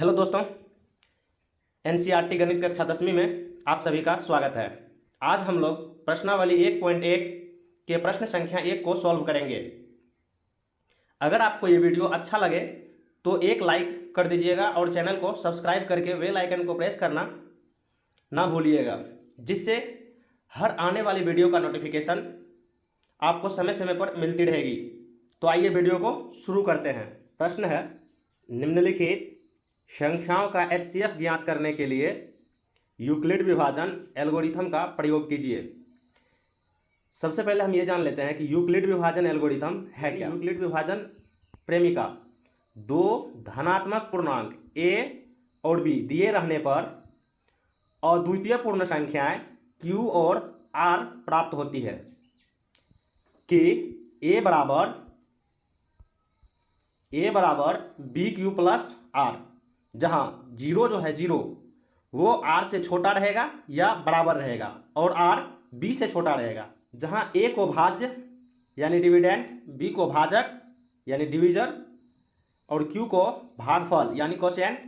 Hello दोस्तों, NCERT गणित कक्षा 10वीं में आप सभी का स्वागत है। आज हम लोग प्रश्नावली 1.1 के प्रश्न संख्या 1 को सॉल्व करेंगे। अगर आपको ये वीडियो अच्छा लगे तो एक लाइक कर दीजिएगा और चैनल को सब्सक्राइब करके बेल आइकन को प्रेस करना ना भूलिएगा, जिससे हर आने वाली वीडियो का नोटिफिकेशन आपको समय समय पर मिलती रहेगी। तो आइए वीडियो को शुरू करते हैं। प्रश्न है, निम्नलिखित संख्याओं का एचसीएफ ज्ञात करने के लिए यूक्लिड विभाजन एल्गोरिथम का प्रयोग कीजिए। सबसे पहले हम ये जान लेते हैं कि यूक्लिड विभाजन एल्गोरिथम है क्या। यूक्लिड विभाजन प्रेमिका दो धनात्मक पूर्णांक a और b दिए रहने पर अद्वितीय पूर्ण संख्याएं q और r प्राप्त होती है कि a बराबर बी क्यू प्लस आर, जहाँ जीरो जो है जीरो वो r से छोटा रहेगा या बराबर रहेगा और r b से छोटा रहेगा, जहाँ a को भाज्य यानी डिविडेंड, b को भाजक यानी डिविजर और q को भागफल यानी कोशेंट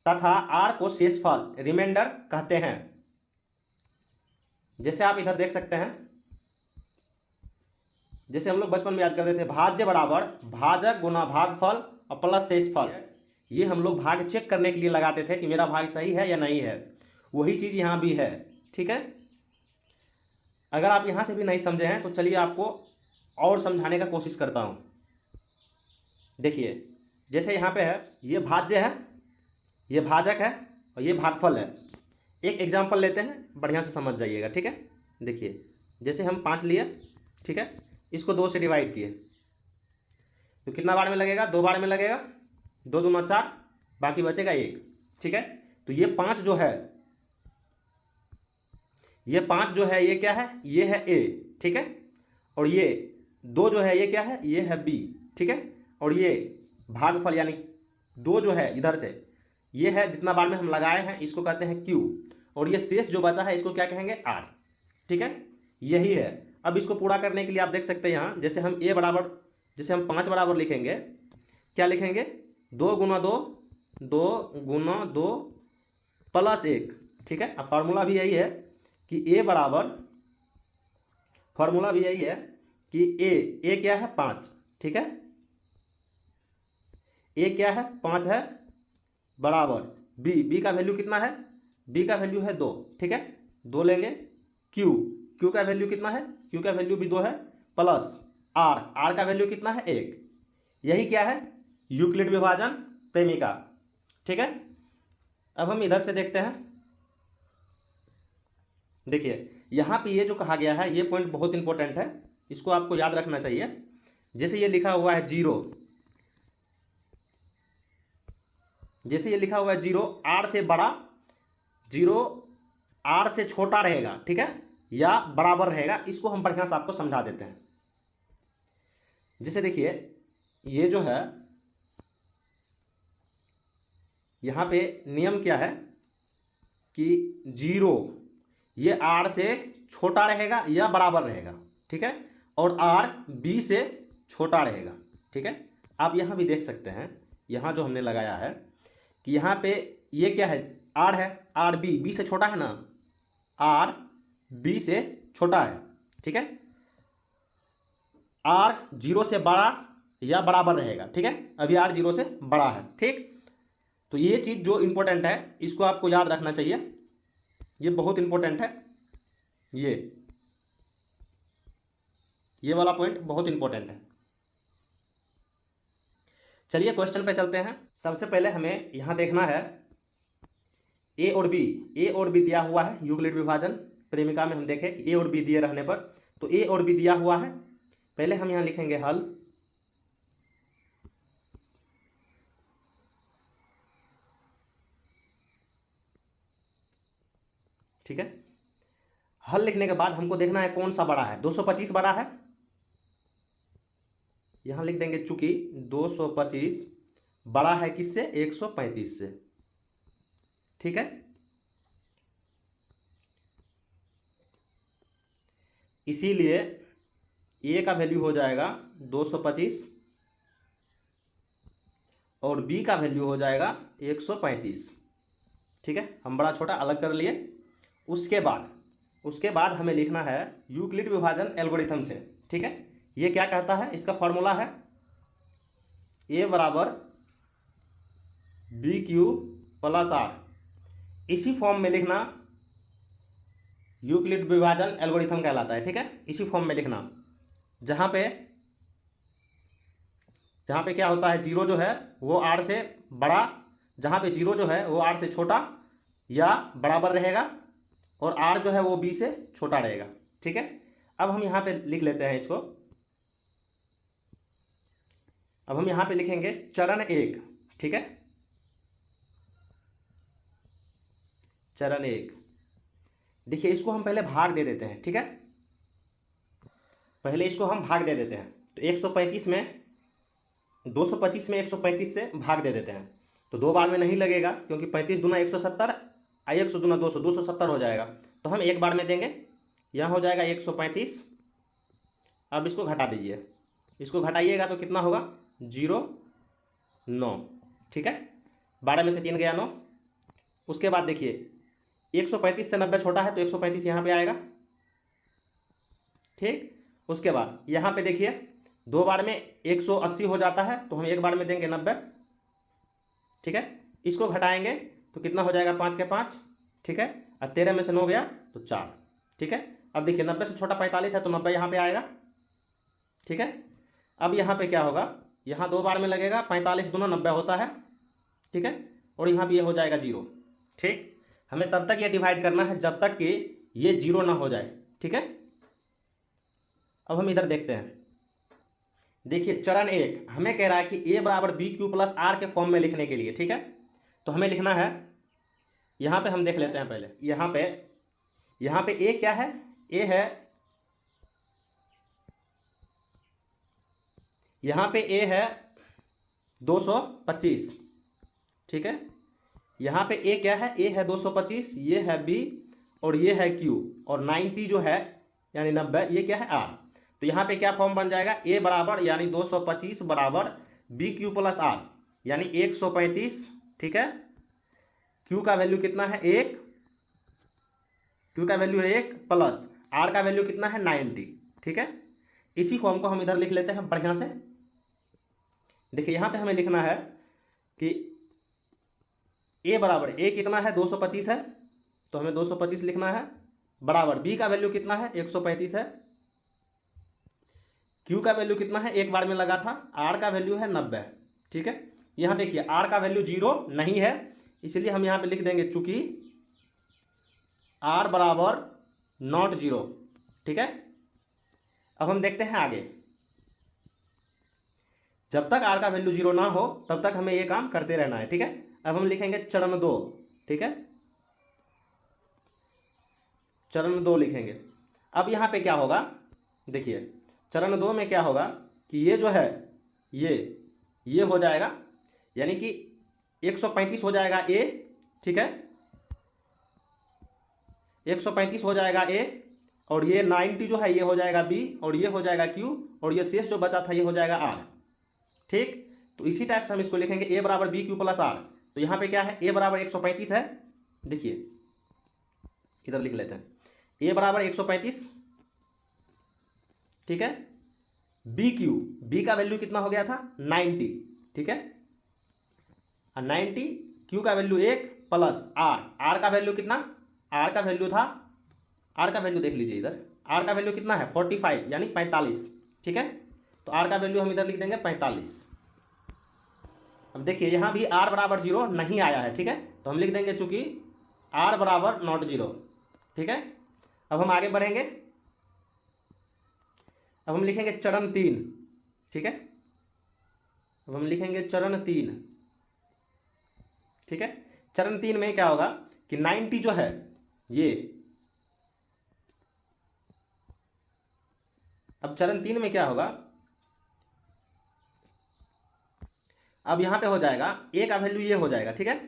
तथा r को शेषफल रिमाइंडर कहते हैं। जैसे आप इधर देख सकते हैं, जैसे हम लोग बचपन में याद करते थे, भाज्य बराबर भाजक गुना भागफल और प्लस शेषफल। ये हम लोग भाग चेक करने के लिए लगाते थे कि मेरा भाग सही है या नहीं है। वही चीज़ यहाँ भी है, ठीक है। अगर आप यहाँ से भी नहीं समझे हैं तो चलिए आपको और समझाने का कोशिश करता हूँ। देखिए, जैसे यहाँ पे है, ये भाज्य है, ये भाजक है और ये भागफल है। एक एग्जाम्पल लेते हैं, बढ़िया से समझ जाइएगा, ठीक है। देखिए, जैसे हम 5 लिए, ठीक है, इसको 2 से डिवाइड किए तो कितना बार में लगेगा? 2 बार में लगेगा। 2 दूना 4, बाकी बचेगा 1, ठीक है। तो ये 5 जो है, ये 5 जो है ये क्या है? ये है a, ठीक है। और ये 2 जो है ये क्या है? ये है b, ठीक है। और ये भागफल यानी 2 जो है इधर से, ये है जितना बार में हम लगाए हैं इसको कहते हैं q, और ये शेष जो बचा है इसको क्या कहेंगे? r, ठीक है। यही है। अब इसको पूरा करने के लिए आप देख सकते हैं यहाँ, जैसे हम a बराबर, जैसे हम 5 बराबर लिखेंगे, क्या लिखेंगे? 2 गुना 2, 2 गुना 2 प्लस 1, ठीक है। अब फार्मूला भी यही है कि a बराबर, फार्मूला भी यही है कि a क्या है? 5, ठीक है। a क्या है? 5 है, बराबर b का वैल्यू कितना है? b का वैल्यू है 2, ठीक है। 2 लेंगे। q का वैल्यू कितना है? q का वैल्यू भी 2 है, प्लस r का वैल्यू कितना है? 1। यही क्या है? यूक्लिड विभाजन प्रेमिका, ठीक है। अब हम इधर से देखते हैं। देखिए, यहाँ पे ये जो कहा गया है, ये पॉइंट बहुत इंपॉर्टेंट है, इसको आपको याद रखना चाहिए। जैसे ये लिखा हुआ है 0, जैसे ये लिखा हुआ है 0 r से बड़ा, 0 r से छोटा रहेगा, ठीक है, या बराबर रहेगा। इसको हम बढ़िया से आपको समझा देते हैं। जैसे देखिए, ये जो है, यहाँ पे नियम क्या है कि 0 ये r से छोटा रहेगा या बराबर रहेगा, ठीक है, और r b से छोटा रहेगा, ठीक है। आप यहाँ भी देख सकते हैं, यहाँ जो हमने लगाया है कि यहाँ पे ये क्या है? r है, r b से छोटा है ना, r b से छोटा है, ठीक है। r 0 से बड़ा या बराबर रहेगा, ठीक है। अभी r 0 से बड़ा है, ठीक। तो ये चीज़ जो इंपॉर्टेंट है इसको आपको याद रखना चाहिए, ये बहुत इंपॉर्टेंट है। ये वाला पॉइंट बहुत इंपॉर्टेंट है। चलिए क्वेश्चन पे चलते हैं। सबसे पहले हमें यहाँ देखना है a और b दिया हुआ है। यूक्लिड विभाजन प्रेमिका में हम देखें a और b दिए रहने पर, तो a और b दिया हुआ है। पहले हम यहाँ लिखेंगे हल। ठीक है, हल लिखने के बाद हमको देखना है कौन सा बड़ा है। 225 बड़ा है, यहाँ लिख देंगे, चूंकि 225 बड़ा है किससे? 135 से, ठीक है। इसीलिए a का वैल्यू हो जाएगा 225 और बी का वैल्यू हो जाएगा 135। ठीक है, हम बड़ा छोटा अलग कर लिए। उसके बाद हमें लिखना है यूक्लिड विभाजन एल्गोरिथम से। ठीक है, ये क्या कहता है, इसका फॉर्मूला है ए बराबर बी क्यू प्लस आर। इसी फॉर्म में लिखना यूक्लिड विभाजन एल्गोरिथम कहलाता है। ठीक है, इसी फॉर्म में लिखना, जहाँ पे क्या होता है, जीरो जो है वो आर से बड़ा, जहाँ पे जीरो जो है वो आर से छोटा या बराबर रहेगा, और आर जो है वो बी से छोटा रहेगा। ठीक है, अब हम यहाँ पे लिख लेते हैं इसको। अब हम यहाँ पे लिखेंगे चरण 1। ठीक है, चरण 1। देखिए, इसको हम पहले भाग दे देते हैं। ठीक है, पहले इसको हम भाग दे देते हैं। तो 135 में 225 में 135 से भाग दे देते हैं। तो 2 बार में नहीं लगेगा, क्योंकि 35 दूना 170, 100 दूना 200, 270 हो जाएगा। तो हम एक बार में देंगे, यहाँ हो जाएगा 135। अब इसको घटा दीजिए, इसको घटाइएगा तो कितना होगा, 0 9। ठीक है, 12 में से 3 गया 9। उसके बाद देखिए 135 से 90 छोटा है, तो 135 यहाँ पे आएगा। ठीक, उसके बाद यहाँ पे देखिए 2 बार में 180 हो जाता है, तो हम एक बार में देंगे 90। ठीक है, इसको घटाएंगे तो कितना हो जाएगा, 5 के 5। ठीक है, और 13 में से 9 गया तो 4। ठीक है, अब देखिए 90 से छोटा 45 है, तो 90 यहाँ पे आएगा। ठीक है, अब यहाँ पे क्या होगा, यहाँ 2 बार में लगेगा, 45 दूना 90 होता है। ठीक है, और यहाँ भी ये हो जाएगा 0। ठीक, हमें तब तक ये डिवाइड करना है जब तक कि ये 0 ना हो जाए। ठीक है, अब हम इधर देखते हैं। देखिए चरण 1 हमें कह रहा है कि ए बराबर बी क्यू प्लस आर के फॉर्म में लिखने के लिए। ठीक है, तो हमें लिखना है, यहाँ पे हम देख लेते हैं पहले। यहाँ पे ए क्या है, ए है, यहाँ पे ए है 225। ठीक है, यहाँ पे ए क्या है, ए है 225, ये है बी और ये है क्यू, और 90 जो है यानी 90, ये क्या है आर। तो यहाँ पे क्या फॉर्म बन जाएगा, ए बराबर यानी 225 बराबर बी क्यू प्लस आर यानी 135। ठीक है, क्यू का वैल्यू कितना है 1, क्यू का वैल्यू है 1 प्लस आर का वैल्यू कितना है 90। ठीक है, इसी फॉर्म को हम इधर लिख लेते हैं बढ़िया से। देखिए यहाँ पे हमें लिखना है कि ए बराबर, ए कितना है 225 है, तो हमें 225 लिखना है, बराबर बी का वैल्यू कितना है 135 है, क्यू का वैल्यू कितना है, एक बार में लगा था, आर का वैल्यू है 90। ठीक है, यहाँ देखिए आर का वैल्यू 0 नहीं है, इसलिए हम यहाँ पे लिख देंगे चूंकि आर बराबर नॉट 0। ठीक है, अब हम देखते हैं आगे। जब तक आर का वैल्यू 0 ना हो तब तक हमें ये काम करते रहना है। ठीक है, अब हम लिखेंगे चरण 2। ठीक है, चरण 2 लिखेंगे। अब यहाँ पे क्या होगा, देखिए चरण 2 में क्या होगा कि ये जो है ये हो जाएगा, यानी कि 135 हो जाएगा ए। ठीक है, 135 हो जाएगा ए, और ये 90 जो है ये हो जाएगा बी, और ये हो जाएगा क्यू, और ये शेष जो बचा था ये हो जाएगा आर। ठीक, तो इसी टाइप से हम इसको लिखेंगे ए बराबर बी क्यू प्लस आर। तो यहाँ पे क्या है, ए बराबर 135 है, देखिए इधर लिख लेते हैं, ए बराबर 135। ठीक है, बी क्यू, बी का वैल्यू कितना हो गया था 90। ठीक है, 90, क्यू का वैल्यू 1 प्लस आर, आर का वैल्यू कितना, आर का वैल्यू था, आर का वैल्यू देख लीजिए इधर, आर का वैल्यू कितना है 45 यानी 45। ठीक है, तो आर का वैल्यू हम इधर लिख देंगे 45। अब देखिए यहाँ भी आर बराबर 0 नहीं आया है। ठीक है, तो हम लिख देंगे चूंकि आर बराबर नॉट 0। ठीक है, अब हम आगे बढ़ेंगे। अब हम लिखेंगे चरण 3। ठीक है, अब हम लिखेंगे चरण 3। ठीक है, चरण 3 में क्या होगा कि 90 जो है ये, अब चरण 3 में क्या होगा, अब यहाँ पे हो जाएगा ए का वैल्यू ये हो जाएगा। ठीक है,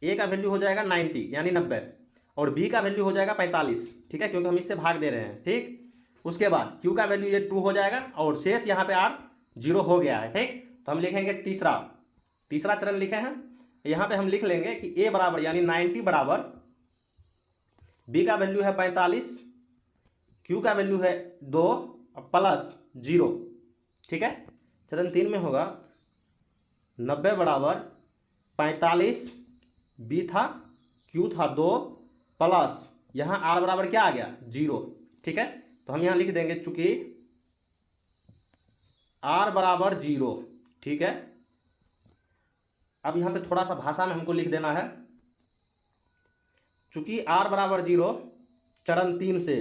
ए का वैल्यू हो जाएगा 90 यानी 90, और बी का वैल्यू हो जाएगा 45। ठीक है, क्योंकि हम इससे भाग दे रहे हैं। ठीक, उसके बाद क्यू का वैल्यू ये 2 हो जाएगा, और शेष यहाँ पे आर 0 हो गया है। ठीक, तो हम लिखेंगे तीसरा, तीसरा चरण लिखे हैं, यहाँ पे हम लिख लेंगे कि ए बराबर यानी 90 बराबर बी का वैल्यू है 45, क्यू का वैल्यू है 2 प्लस 0। ठीक है। चरण 3 में होगा 90 बराबर 45, बी था, क्यू था 2 प्लस यहाँ आर बराबर क्या आ गया 0। ठीक है। तो हम यहाँ लिख देंगे चूंकि आर बराबर 0। ठीक है। अब यहाँ पे थोड़ा सा भाषा में हमको लिख देना है, चूंकि आर बराबर 0 चरण 3 से,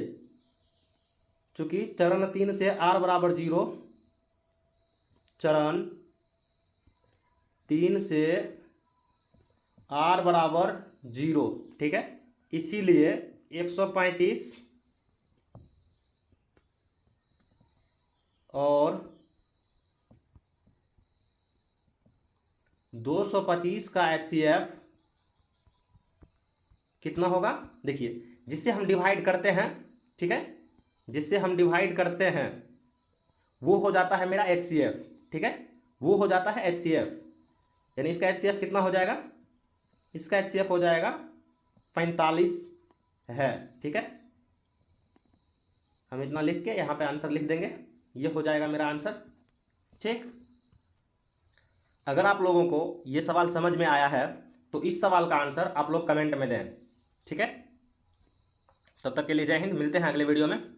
चूंकि चरण 3 से आर बराबर 0, चरण 3 से आर बराबर 0। ठीक है। इसीलिए 135 और 225 का HCF कितना होगा, देखिए जिससे हम डिवाइड करते हैं, ठीक है, जिससे हम डिवाइड करते हैं वो हो जाता है मेरा HCF। ठीक है। वो हो जाता है HCF, यानी इसका HCF कितना हो जाएगा, इसका HCF हो जाएगा 45 है। ठीक है। हम इतना लिख के यहाँ पे आंसर लिख देंगे, ये हो जाएगा मेरा आंसर। ठीक। अगर आप लोगों को ये सवाल समझ में आया है तो इस सवाल का आंसर आप लोग कमेंट में दें। ठीक है। तब तक के लिए जय हिंद, मिलते हैं अगले वीडियो में।